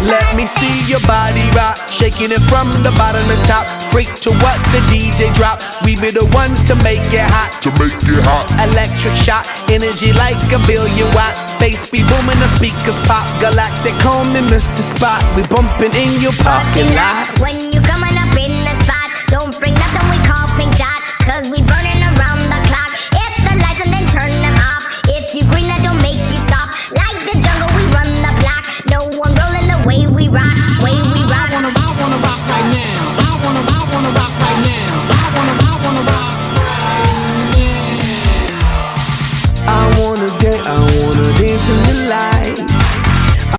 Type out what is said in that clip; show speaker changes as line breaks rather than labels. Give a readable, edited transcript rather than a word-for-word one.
Let me see your body rock, shaking it from the bottom to top. Freak to what the DJ drop. We be the ones to make it hot. Electric shock, energy like a billion watts. Space be booming, the speakers pop. Galactic, call me Mr. Spot. We bumping in your parking lot.
When you come on